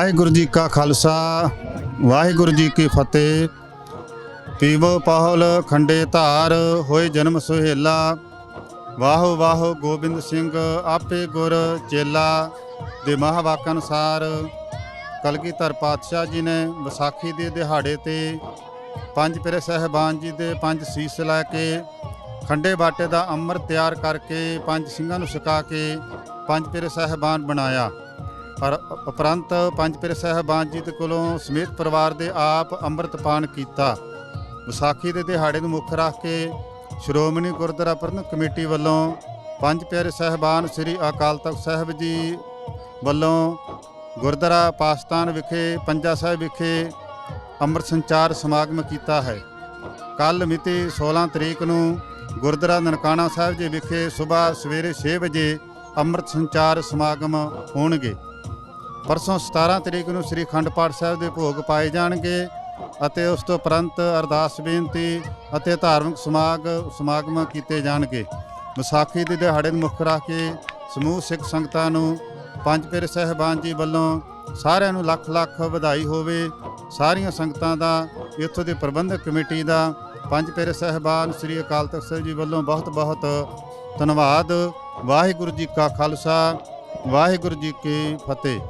वाहिगुरु जी का खालसा वाहिगुरु जी की फतेह। पीवो पाहुल खंडे धार होए जन्म सुहेला। वाहो वाहो गोबिंद सिंह आपे गुर चेला। ਦੇ ਮਹਾਂਵਾਕ ਅਨੁਸਾਰ ਕਲਗੀਧਰ ਪਾਤਸ਼ਾਹ ਜੀ ਨੇ ਵਿਸਾਖੀ ਦੇ ਦਿਹਾੜੇ ਤੇ ਪੰਜ ਪਿਆਰੇ ਸਾਹਿਬਾਨ ਜੀ ਦੇ ਪੰਜ ਸੀਸ ਲੈ ਕੇ ਖੰਡੇ ਬਾਟੇ ਦਾ ਅੰਮ੍ਰਿਤ ਤਿਆਰ ਕਰਕੇ ਪੰਜ ਸਿੰਘਾਂ ਨੂੰ ਛਕਾ ਕੇ ਪੰਜ ਪਿਆਰੇ ਸਾਹਿਬਾਨ ਬਣਾਇਆ। ਪਰ ਉਪਰੰਤ ਪੰਜ ਪਿਆਰੇ ਸਾਹਿਬਾਨ ਜੀ ਦੇ ਕੋਲੋਂ ਸਮੇਤ ਪਰਿਵਾਰ ਦੇ ਆਪ ਅੰਮ੍ਰਿਤ ਪਾਨ ਕੀਤਾ। ਵਿਸਾਖੀ ਦੇ ਦਿਹਾੜੇ ਨੂੰ ਮੁੱਖ ਰੱਖ ਕੇ ਸ਼੍ਰੋਮਣੀ ਗੁਰਦੁਆਰਾ ਪ੍ਰਬੰਧਕ ਕਮੇਟੀ ਵੱਲੋਂ ਪੰਜ ਪਿਆਰੇ ਸਾਹਿਬਾਨ ਸ੍ਰੀ ਅਕਾਲ ਤਖਤ ਸਾਹਿਬ ਜੀ ਵੱਲੋਂ ਗੁਰਦੁਆਰਾ ਪਾਕਿਸਤਾਨ ਵਿਖੇ ਪੰਜਾ ਸਾਹਿਬ ਵਿਖੇ ਅੰਮ੍ਰਿਤ ਸੰਚਾਰ ਸਮਾਗਮ ਕੀਤਾ ਹੈ। ਕੱਲ੍ਹ ਮਿਤੀ 16 ਤਰੀਕ ਨੂੰ ਗੁਰਦੁਆਰਾ ਨਨਕਾਣਾ ਸਾਹਿਬ ਜੀ ਵਿਖੇ ਸੁਬਾਹ ਸਵੇਰੇ 6 ਵਜੇ ਅੰਮ੍ਰਿਤ ਸੰਚਾਰ ਸਮਾਗਮ ਹੋਣਗੇ। ਪਰਸੋਂ 17 ਤਰੀਕ ਨੂੰ ਸ੍ਰੀ ਅਖੰਡ ਪਾਠ ਸਾਹਿਬ ਦੇ ਭੋਗ ਪਾਏ ਜਾਣਗੇ ਅਤੇ ਉਸ ਤੋਂ ਉਪਰੰਤ ਅਰਦਾਸ ਬੇਨਤੀ ਅਤੇ ਧਾਰਮਿਕ ਸਮਾਗਮ ਕੀਤੇ ਜਾਣਗੇ। ਵਿਸਾਖੀ ਦੇ ਦਿਹਾੜੇ ਨੂੰ ਮੁੱਖ ਰੱਖ ਕੇ ਸਮੂਹ ਸਿੱਖ ਸੰਗਤਾਂ ਨੂੰ ਪੰਜ ਪਿਆਰੇ ਸਾਹਿਬਾਨ ਜੀ ਵੱਲੋਂ ਸਾਰਿਆਂ ਨੂੰ ਲੱਖ ਲੱਖ ਵਧਾਈ ਹੋਵੇ। ਸਾਰੀਆਂ ਸੰਗਤਾਂ ਦਾ, ਇੱਥੋਂ ਦੀ ਪ੍ਰਬੰਧਕ ਕਮੇਟੀ ਦਾ, ਪੰਜ ਪਿਆਰੇ ਸਾਹਿਬਾਨ ਸ੍ਰੀ ਅਕਾਲ ਤਖਤ ਸਾਹਿਬ ਜੀ ਵੱਲੋਂ ਬਹੁਤ ਬਹੁਤ ਧੰਨਵਾਦ। ਵਾਹਿਗੁਰੂ ਜੀ ਕਾ ਖਾਲਸਾ ਵਾਹਿਗੁਰੂ ਜੀ ਕੀ ਫਤਿਹ।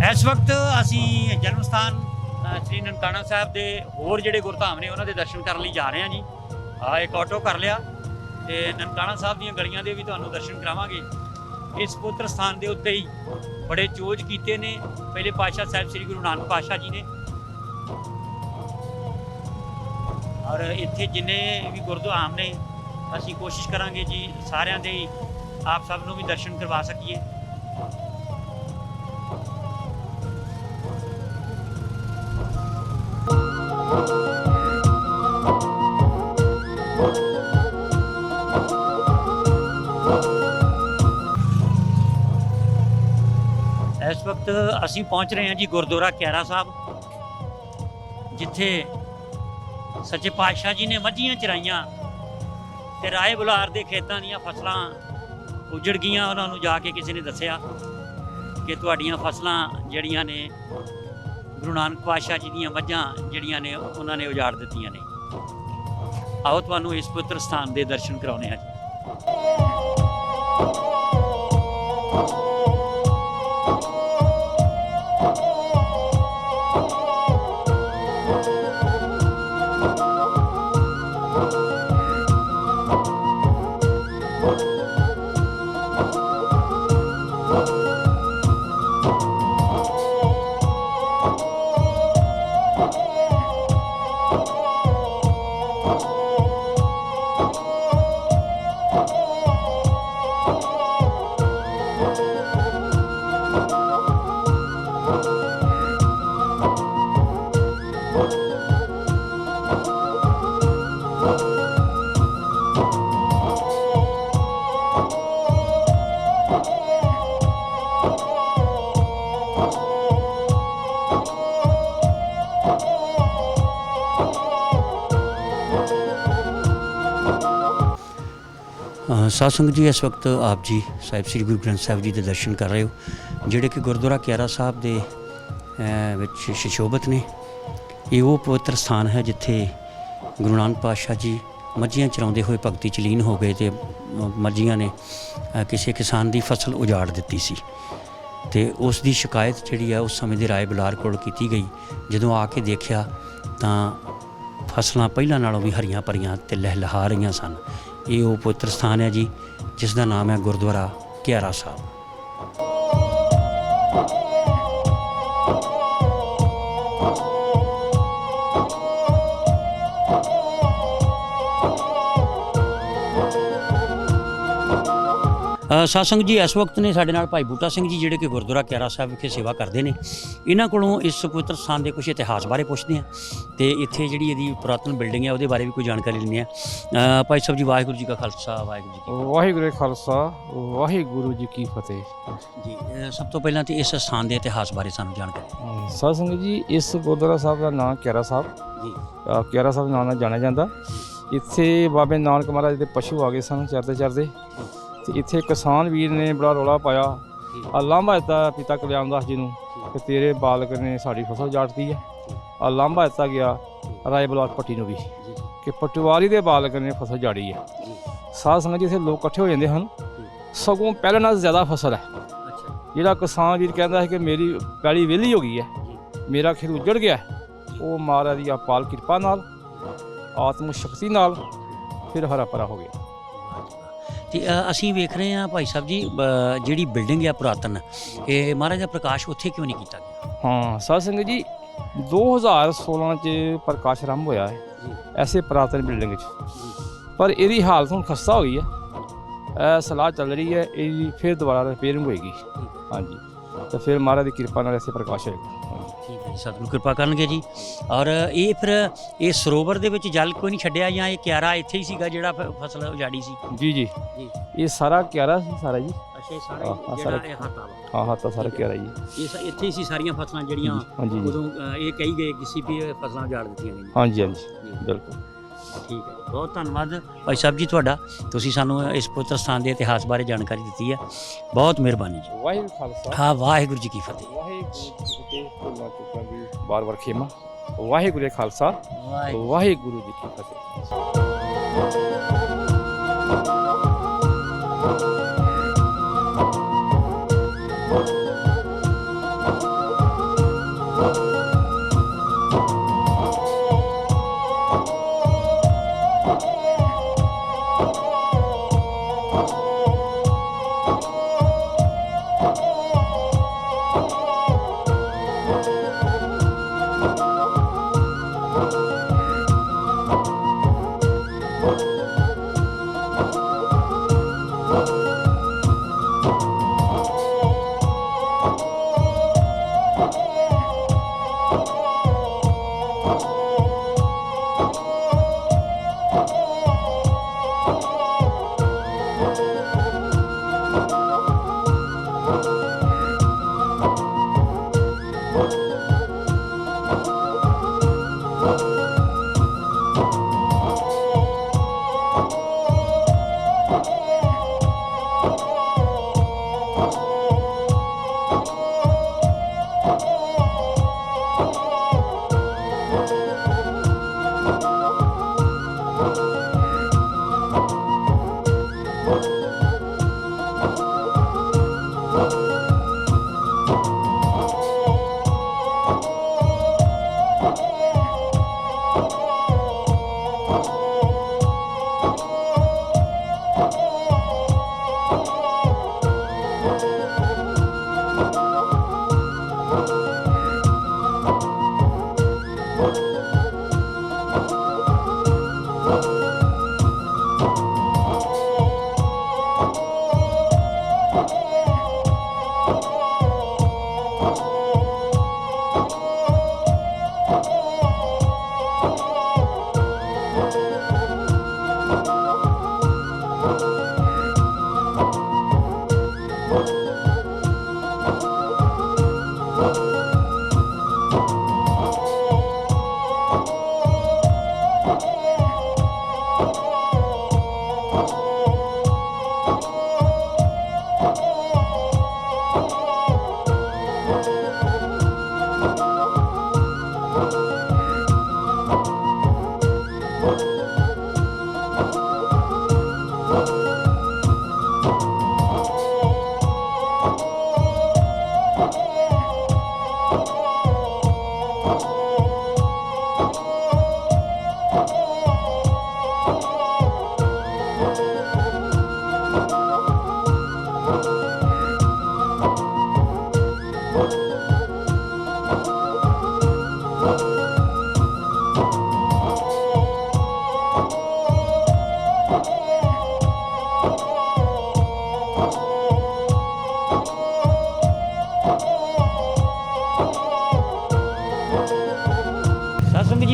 इस वक्त असी जन्म स्थान श्री ननकाना साहब के होर जिहड़े गुरधाम ने उन्होंने दर्शन करने लिए जा रहे हैं जी। एक ऑटो कर लिया तो ननकाना साहब दी गलियां दे भी तुहानूं दर्शन करावांगे। इस पवित्र स्थान के उत्ते ही बड़े चोज कीते ने पहले पातशाह साहब श्री गुरु नानक पातशाह जी ने। और इत्थे जिन्ने भी गुरधाम ने असी कोशिश करांगे जी सारियां दे आप सब नूं भी दर्शन करवा सकीए। इस वक्त असी पहुँच रहे हैं जी गुरुद्वारा क्यारा साहब, जिथे सच्चे पातशाह जी ने मझियां चराइयां ते राय बुलार के खेतों दी फसलां उजड़ गईयां। उन्होंने जाके किसी ने दसिया कि तुहाड़ियां फसलां जड़ियां ने गुरु नानक पातशाह जी दी मझां जड़ियां ने उन्होंने उजाड़ दित्तियां ने। आओ तुहानूं इस पवित्र स्थान के दर्शन कराउने हैं जी। साध संगत जी इस वक्त आप जी साहिब श्री गुरु ग्रंथ साहिब जी के दर्शन कर रहे हो जिहड़े कि गुरुद्वारा क्यारा साहब के सुशोभित ने। ये वो पवित्र स्थान है जिथे ਗੁਰੂ ਨਾਨਕ ਪਾਤਸ਼ਾਹ ਜੀ ਮੱਝੀਆਂ ਚਰਾਉਂਦੇ ਹੋਏ ਭਗਤੀ ਚ ਲੀਨ ਹੋ ਗਏ ਤੇ ਮੱਝੀਆਂ ਨੇ ਕਿਸੇ ਕਿਸਾਨ ਦੀ ਫਸਲ ਉਜਾੜ ਦਿੱਤੀ ਸੀ ਤੇ ਉਸ ਦੀ ਸ਼ਿਕਾਇਤ ਜਿਹੜੀ ਆ ਉਸ ਸਮੇਂ ਦੇ ਰਾਏ ਬੁਲਾਰ ਕੋਲ ਕੀਤੀ ਗਈ। ਜਦੋਂ ਆ ਕੇ ਦੇਖਿਆ ਤਾਂ ਫਸਲਾਂ ਪਹਿਲਾਂ ਨਾਲੋਂ ਵੀ ਹਰੀਆਂ ਭਰੀਆਂ ਤੇ ਲਹਿਲਹਾ ਰਹੀਆਂ ਸਨ। ਇਹ ਉਹ ਪਵਿੱਤਰ ਸਥਾਨ ਹੈ ਜੀ ਜਿਸ ਦਾ ਨਾਮ ਹੈ ਗੁਰਦੁਆਰਾ ਕਿਆਰਾ ਸਾਹਿਬ। ਸਾਧ ਸੰਗਤ ਜੀ ਇਸ ਵਕਤ ਨੇ ਸਾਡੇ ਨਾਲ ਭਾਈ ਬੂਟਾ ਸਿੰਘ ਜੀ ਜਿਹੜੇ ਕਿ ਗੁਰਦੁਆਰਾ ਕਿਆਰਾ ਸਾਹਿਬ ਵਿਖੇ ਸੇਵਾ ਕਰਦੇ ਨੇ। ਇਹਨਾਂ ਕੋਲੋਂ ਇਸ ਪਵਿੱਤਰ ਸਥਾਨ ਦੇ ਕੁਝ ਇਤਿਹਾਸ ਬਾਰੇ ਪੁੱਛਦੇ ਹਾਂ ਤੇ ਇੱਥੇ ਜਿਹੜੀ ਇਹਦੀ ਪੁਰਾਤਨ ਬਿਲਡਿੰਗ ਹੈ ਉਹਦੇ ਬਾਰੇ ਵੀ ਕੋਈ ਜਾਣਕਾਰੀ ਲੈਂਦੇ ਹਾਂ। ਭਾਈ ਸਾਹਿਬ ਜੀ ਵਾਹਿਗੁਰੂ ਜੀ ਕਾ ਖਾਲਸਾ ਵਾਹਿਗੁਰੂ ਜੀ ਕੀ ਫਤਿਹ। ਵਾਹਿਗੁਰੂ ਜੀ ਕਾ ਖਾਲਸਾ ਵਾਹਿਗੁਰੂ ਜੀ ਕੀ ਫਤਿਹ ਜੀ ਸਭ ਤੋਂ ਪਹਿਲਾਂ ਤੇ ਇਸ ਸਥਾਨ ਦੇ ਇਤਿਹਾਸ ਬਾਰੇ ਸਾਨੂੰ ਜਾਣਕਾਰੀ। ਸਾਧ ਸੰਗਤ ਜੀ, ਇਸ ਗੁਰਦੁਆਰਾ ਸਾਹਿਬ ਦਾ ਨਾਮ ਕਿਆਰਾ ਸਾਹਿਬ ਜੀ ਕਿਆਰਾ ਸਾਹਿਬ ਨਾਮ ਨਾਲ ਜਾਣਿਆ ਜਾਂਦਾ। ਇੱਥੇ ਬਾਬੇ ਨਾਨਕ ਮਹਾਰਾਜ ਦੇ ਪਸ਼ੂ ਆ ਗਏ ਸਨ ਚਰਦੇ ਚਰਦੇ ਤੇ ਇੱਥੇ ਕਿਸਾਨ ਵੀਰ ਨੇ ਬੜਾ ਰੌਲਾ ਪਾਇਆ ਆ ਲਾਂਭਾ ਦਿੱਤਾ ਪਿਤਾ ਕਲਿਆਣ ਦਾਸ ਜੀ ਨੂੰ ਕਿ ਤੇਰੇ ਬਾਲਕ ਨੇ ਸਾਡੀ ਫਸਲ ਜਾੜਤੀ ਹੈ। ਆ ਲਾਂਭਾ ਦਿੱਤਾ ਗਿਆ ਰਾਏ ਬਲਾਕ ਪੱਟੀ ਨੂੰ ਵੀ ਕਿ ਪਟਵਾਰੀ ਦੇ ਬਾਲਕ ਨੇ ਫਸਲ ਜਾੜੀ ਹੈ। ਸਾਧ ਸੰਗਤ ਜੀ, ਇੱਥੇ ਲੋਕ ਇਕੱਠੇ ਹੋ ਜਾਂਦੇ ਹਨ, ਸਗੋਂ ਪਹਿਲਾਂ ਨਾਲ ਜ਼ਿਆਦਾ ਫਸਲ ਹੈ। ਜਿਹੜਾ ਕਿਸਾਨ ਵੀਰ ਕਹਿੰਦਾ ਹੈ ਕਿ ਮੇਰੀ ਪੈਲੀ ਵਿਹਲੀ ਹੋ ਗਈ ਹੈ, ਮੇਰਾ ਖੇਤ ਉੱਜੜ ਗਿਆ, ਉਹ ਮਹਾਰਾਜ ਦੀ ਅਪਾਲ ਕਿਰਪਾ ਨਾਲ ਆਤਮ ਸ਼ਕਤੀ ਨਾਲ ਫਿਰ ਹਰਾ ਭਰਾ ਹੋ ਗਿਆ। ਤੇ ਅਸੀਂ ਵੇਖ ਰਹੇ ਹਾਂ ਭਾਈ ਸਾਹਿਬ ਜੀ ਜਿਹੜੀ ਬਿਲਡਿੰਗ ਹੈ ਪੁਰਾਤਨ, ਇਹ ਮਹਾਰਾਜ ਦਾ ਪ੍ਰਕਾਸ਼ ਉੱਥੇ ਕਿਉਂ ਨਹੀਂ ਕੀਤਾ ਗਿਆ? ਹਾਂ ਸਾਧ ਸੰਗਤ ਜੀ, 2016 ਚ ਪ੍ਰਕਾਸ਼ ਆਰੰਭ ਹੋਇਆ ਹੈ ਐਸੇ ਪੁਰਾਤਨ ਬਿਲਡਿੰਗ 'ਚ, ਪਰ ਇਹਦੀ ਹਾਲਤ ਹੁਣ ਖਸਤਾ ਹੋ ਗਈ ਹੈ। ਸਲਾਹ ਚੱਲ ਰਹੀ ਹੈ ਇਹਦੀ ਫਿਰ ਦੁਬਾਰਾ ਰਿਪੇਅਰਿੰਗ ਹੋਏਗੀ। ਹਾਂਜੀ, ਤਾਂ ਫਿਰ ਮਹਾਰਾਜ ਦੀ ਕਿਰਪਾ ਨਾਲ ਐਸੇ ਪ੍ਰਕਾਸ਼ ਹੋਏਗਾ। ਠੀਕ ਹੈ ਜੀ, ਸਤਿਗੁਰੂ ਕਿਰਪਾ ਕਰਨਗੇ ਜੀ। ਔਰ ਇਹ ਫਿਰ ਇਹ ਸਰੋਵਰ ਦੇ ਵਿੱਚ ਜਲ ਕੋਈ ਨਹੀਂ ਛੱਡਿਆ ਜਾਂ ਇਹ ਕਿਆਰਾ ਇੱਥੇ ਹੀ ਸੀਗਾ ਜਿਹੜਾ ਫਸਲ ਉਜਾੜੀ ਸੀ? ਜੀ ਜੀ ਜੀ ਇਹ ਸਾਰਾ ਕਿਆਰਾ ਸੀ ਸਾਰਾ ਜੀ। ਅੱਛਾ, ਇਹ ਹਾਂ, ਸਾਰਾ ਜਿਹੜਾ ਇਹ ਹਾਤਾ ਵਾ, ਹਾਂ ਹਾਂ ਤਾਂ ਸਾਰਾ ਕਿਆਰਾ ਜੀ। ਇਹ ਇੱਥੇ ਹੀ ਸੀ ਸਾਰੀਆਂ ਫਸਲਾਂ ਜਿਹੜੀਆਂ ਹਾਂਜੀ ਜੀ, ਉਦੋਂ ਇਹ ਕਹੀ ਗਏ ਕਿਸੇ ਵੀ ਇਹ ਫਸਲਾਂ ਉਜਾੜ ਦਿੱਤੀਆਂ ਗਈਆਂ। ਹਾਂਜੀ ਹਾਂਜੀ ਬਿਲਕੁਲ। ਠੀਕ ਹੈ, ਬਹੁਤ ਧੰਨਵਾਦ ਭਾਈ ਸਾਹਿਬ ਜੀ ਤੁਹਾਡਾ, ਤੁਸੀਂ ਸਾਨੂੰ ਇਸ ਪਵਿੱਤਰ ਸਥਾਨ ਦੇ ਇਤਿਹਾਸ ਬਾਰੇ ਜਾਣਕਾਰੀ ਦਿੱਤੀ ਹੈ। ਬਹੁਤ ਮਿਹਰਬਾਨੀ ਜੀ। ਵਾਹਿਗੁਰੂ ਖਾਲਸਾ ਹਾਂ, ਵਾਹਿਗੁਰੂ ਜੀ ਕੀ ਫਤਿਹ। ਵਾਹਿਗੁਰੂ ਜੀ ਕੀ ਫਤਿਹ। ਭੁੱਲਾਂ ਚੁੱਕਾਂ ਦੀ ਬਾਰ-ਬਾਰ ਖੇਮਾ। ਵਾਹਿਗੁਰੂ ਜੀ ਖਾਲਸਾ ਵਾਹਿਗੁਰੂ ਜੀ ਕੀ ਫਤਿਹ।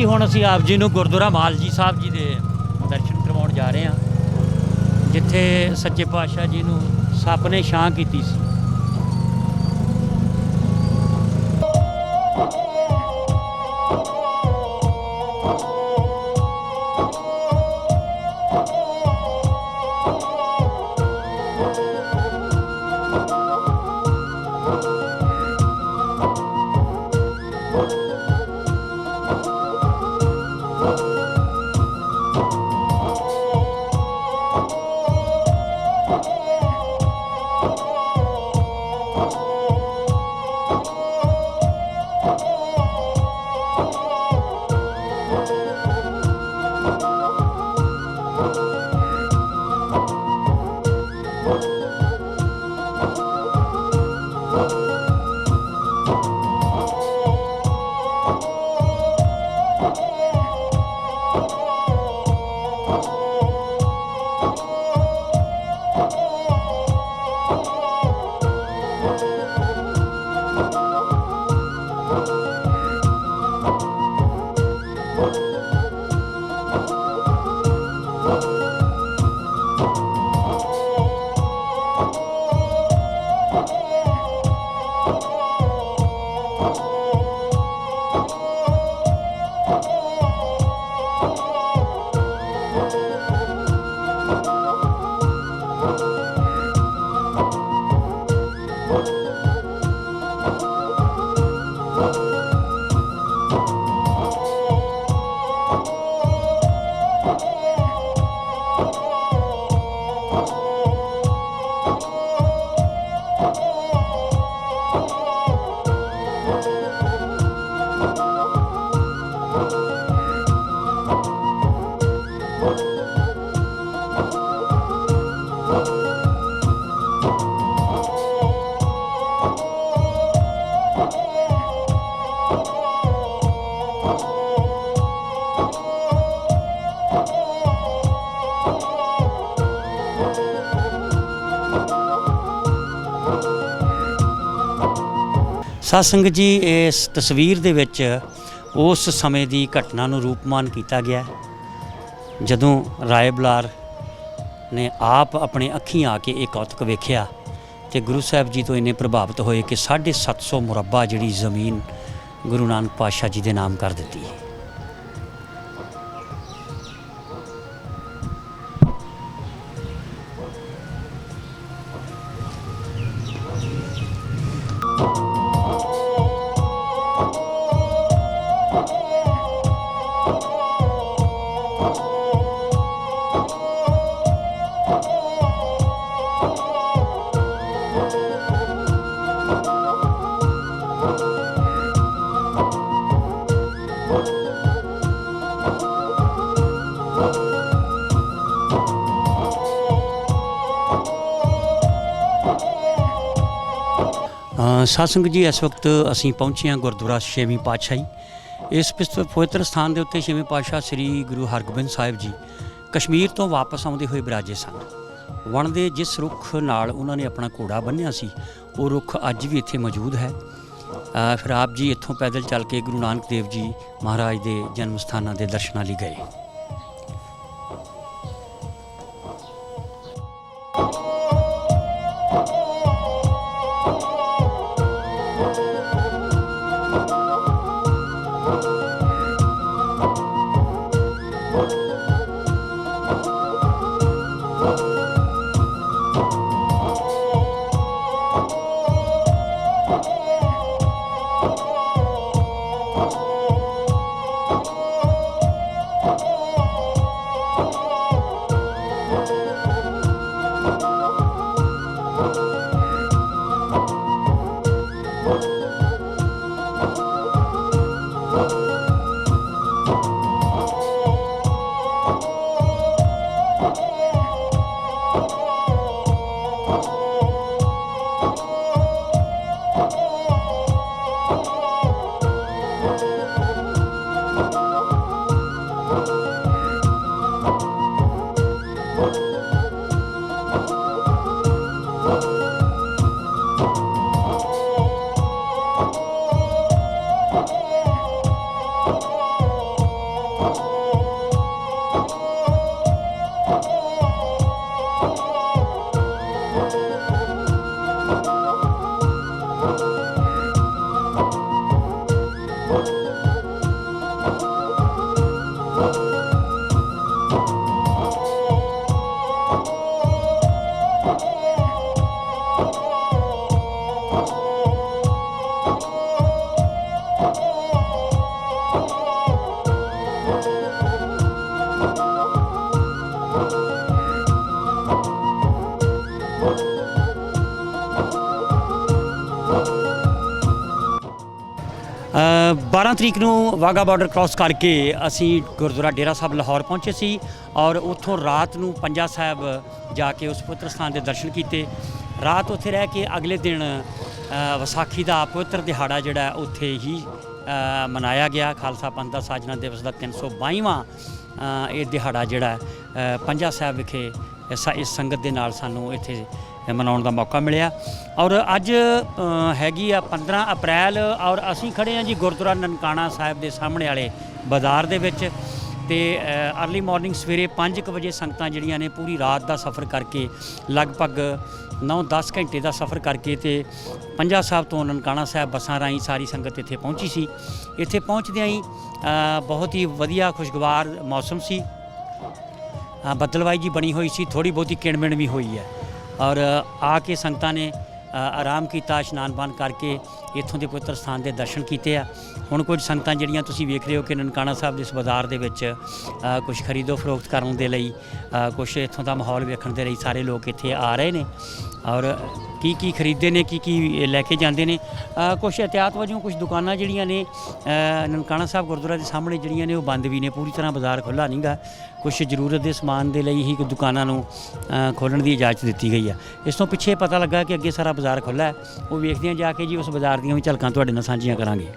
ਜੀ ਹੁਣ ਅਸੀਂ ਆਪ ਜੀ ਨੂੰ ਗੁਰਦੁਆਰਾ ਮਾਲ ਜੀ ਸਾਹਿਬ ਜੀ ਦੇ ਦਰਸ਼ਨ ਕਰਵਾਉਣ ਜਾ ਰਹੇ ਹਾਂ, ਜਿੱਥੇ ਸੱਚੇ ਪਾਤਸ਼ਾਹ ਜੀ ਨੂੰ ਸੱਪ ਨੇ ਛਾਂ ਕੀਤੀ ਸੀ। ਸਾਧ ਸੰਗਤ ਜੀ, ਇਸ ਤਸਵੀਰ ਦੇ ਵਿੱਚ ਉਸ ਸਮੇਂ ਦੀ ਘਟਨਾ ਨੂੰ ਰੂਪਮਾਨ ਕੀਤਾ ਗਿਆ ਹੈ ਜਦੋਂ ਰਾਏ ਬੁਲਾਰ ਨੇ ਆਪ ਆਪਣੇ ਅੱਖੀਂ ਆ ਕੇ ਇਹ ਕੌਤਕ ਵੇਖਿਆ ਤੇ ਗੁਰੂ ਸਾਹਿਬ ਜੀ ਤੋਂ ਇੰਨੇ ਪ੍ਰਭਾਵਿਤ ਹੋਏ ਕਿ 750 ਮੁਰੱਬਾ ਜਿਹੜੀ ਜ਼ਮੀਨ ਗੁਰੂ ਨਾਨਕ ਪਾਤਸ਼ਾਹ ਜੀ ਦੇ ਨਾਮ ਕਰ ਦਿੱਤੀ। ਸਾਧ ਸੰਗਤ ਜੀ, ਇਸ ਵਕਤ ਅਸੀਂ ਪਹੁੰਚੇ ਹਾਂ ਗੁਰਦੁਆਰਾ ਛੇਵੀਂ ਪਾਤਸ਼ਾਹੀ। ਇਸ ਪਵਿੱਤਰ ਸਥਾਨ ਦੇ ਉੱਤੇ ਛੇਵੇਂ ਪਾਤਸ਼ਾਹ ਸ੍ਰੀ ਗੁਰੂ ਹਰਗੋਬਿੰਦ ਸਾਹਿਬ ਜੀ ਕਸ਼ਮੀਰ ਤੋਂ ਵਾਪਸ ਆਉਂਦੇ ਹੋਏ ਬਿਰਾਜੇ ਸਨ। ਵਣ ਦੇ ਜਿਸ ਰੁੱਖ ਨਾਲ ਉਹਨਾਂ ਨੇ ਆਪਣਾ ਘੋੜਾ ਬੰਨ੍ਹਿਆ ਸੀ, ਉਹ ਰੁੱਖ ਅੱਜ ਵੀ ਇੱਥੇ ਮੌਜੂਦ ਹੈ। ਫਿਰ ਆਪ ਜੀ ਇੱਥੋਂ ਪੈਦਲ ਚੱਲ ਕੇ ਗੁਰੂ ਨਾਨਕ ਦੇਵ ਜੀ ਮਹਾਰਾਜ ਦੇ ਜਨਮ ਸਥਾਨਾਂ ਦੇ ਦਰਸ਼ਨਾਂ ਲਈ ਗਏ। 12 ਤਰੀਕ ਨੂੰ ਵਾਹਗਾ ਬਾਰਡਰ ਕ੍ਰਾਸ ਕਰਕੇ ਅਸੀਂ ਗੁਰਦੁਆਰਾ ਡੇਰਾ ਸਾਹਿਬ ਲਾਹੌਰ ਪਹੁੰਚੇ ਸੀ ਔਰ ਉੱਥੋਂ ਰਾਤ ਨੂੰ ਪੰਜਾ ਸਾਹਿਬ ਜਾ ਕੇ ਉਸ ਪਵਿੱਤਰ ਸਥਾਨ ਦੇ ਦਰਸ਼ਨ ਕੀਤੇ। ਰਾਤ ਉੱਥੇ ਰਹਿ ਕੇ ਅਗਲੇ ਦਿਨ ਵਿਸਾਖੀ ਦਾ ਪਵਿੱਤਰ ਦਿਹਾੜਾ ਜਿਹੜਾ ਉੱਥੇ ਹੀ ਮਨਾਇਆ ਗਿਆ। ਖਾਲਸਾ ਪੰਥ ਦਾ ਸਾਜਨਾ ਦਿਵਸ ਦਾ 322ਵਾਂ ਇਹ ਦਿਹਾੜਾ ਜਿਹੜਾ ਪੰਜਾ ਸਾਹਿਬ ਵਿਖੇ ਇਸ ਸੰਗਤ ਦੇ ਨਾਲ ਸਾਨੂੰ ਇੱਥੇ ਮਨਾਉਣ ਦਾ ਮੌਕਾ ਮਿਲਿਆ। ਔਰ ਅੱਜ ਹੈਗੀ ਆ 15 ਅਪ੍ਰੈਲ ਔਰ ਅਸੀਂ ਖੜੇ ਹਾਂ ਜੀ ਗੁਰਦੁਆਰਾ ਨਨਕਾਣਾ ਸਾਹਿਬ ਦੇ ਸਾਹਮਣੇ ਵਾਲੇ ਬਾਜ਼ਾਰ ਦੇ ਵਿੱਚ। ਤੇ ਅਰਲੀ ਮਾਰਨਿੰਗ ਸਵੇਰੇ 5 ਵਜੇ ਸੰਗਤਾਂ ਜਿਹੜੀਆਂ ਨੇ ਪੂਰੀ ਰਾਤ ਦਾ ਸਫ਼ਰ ਕਰਕੇ ਲਗਭਗ 9-10 ਘੰਟੇ ਦਾ ਸਫ਼ਰ ਕਰਕੇ ਤੇ ਪੰਜਾ ਸਾਹਿਬ ਤੋਂ ਨਨਕਾਣਾ ਸਾਹਿਬ ਬੱਸਾਂ ਰਾਹੀਂ ਸਾਰੀ ਸੰਗਤ ਇੱਥੇ ਪਹੁੰਚੀ ਸੀ। ਇੱਥੇ ਪਹੁੰਚਦਿਆਂ ਹੀ ਬਹੁਤ ਹੀ ਵਧੀਆ ਖੁਸ਼ਗਵਾਰ ਮੌਸਮ ਸੀ, ਬੱਦਲਵਾਈ ਜੀ ਬਣੀ ਹੋਈ ਸੀ, ਥੋੜ੍ਹੀ ਬਹੁਤੀ ਕਿਣਮਿਣ ਵੀ ਹੋਈ ਹੈ ਔਰ ਆ ਕੇ ਸੰਗਤਾਂ ਨੇ ਆਰਾਮ ਕੀਤਾ, ਇਸ਼ਨਾਨ ਪਾਨ ਕਰਕੇ ਇੱਥੋਂ ਦੇ ਪਵਿੱਤਰ ਸਥਾਨ ਦੇ ਦਰਸ਼ਨ ਕੀਤੇ ਆ। ਹੁਣ ਕੁਝ ਸੰਗਤਾਂ ਜਿਹੜੀਆਂ ਤੁਸੀਂ ਵੇਖ ਰਹੇ ਹੋ ਕਿ ਨਨਕਾਣਾ ਸਾਹਿਬ ਦੇ ਇਸ ਬਾਜ਼ਾਰ ਦੇ ਵਿੱਚ ਕੁਝ ਖਰੀਦੋ ਫਰੋਖਤ ਕਰਨ ਦੇ ਲਈ, ਕੁਝ ਇੱਥੋਂ ਦਾ ਮਾਹੌਲ ਵੇਖਣ ਦੇ ਲਈ ਸਾਰੇ ਲੋਕ ਇੱਥੇ ਆ ਰਹੇ ਨੇ ਔਰ ਕੀ ਖਰੀਦਦੇ ਨੇ, ਕੀ ਲੈ ਕੇ ਜਾਂਦੇ ਨੇ। ਕੁਝ ਇਹਤਿਆਤ ਵਜੋਂ ਕੁਝ ਦੁਕਾਨਾਂ ਜਿਹੜੀਆਂ ਨੇ ਨਨਕਾਣਾ ਸਾਹਿਬ ਗੁਰਦੁਆਰਾ ਦੇ ਸਾਹਮਣੇ ਜਿਹੜੀਆਂ ਨੇ ਉਹ ਬੰਦ ਵੀ ਨੇ, ਪੂਰੀ ਤਰ੍ਹਾਂ ਬਾਜ਼ਾਰ ਖੁੱਲ੍ਹਾ ਨਹੀਂ ਗਾ। ਕੁਝ ਜ਼ਰੂਰਤ ਦੇ ਸਮਾਨ ਦੇ ਲਈ ਹੀ ਦੁਕਾਨਾਂ ਨੂੰ ਖੋਲ੍ਹਣ ਦੀ ਇਜਾਜ਼ਤ ਦਿੱਤੀ ਗਈ ਆ। ਇਸ ਤੋਂ ਪਿੱਛੇ ਪਤਾ ਲੱਗਾ ਕਿ ਅੱਗੇ ਸਾਰਾ ਬਾਜ਼ਾਰ ਖੁੱਲ੍ਹਾ ਹੈ, ਉਹ ਵੇਖਦੇ ਹਾਂ ਜਾ ਕੇ ਜੀ। ਉਸ ਬਾਜ਼ਾਰ ਦੀਆਂ ਵੀ ਝਲਕਾਂ ਤੁਹਾਡੇ ਨਾਲ ਸਾਂਝੀਆਂ ਕਰਾਂਗੇ।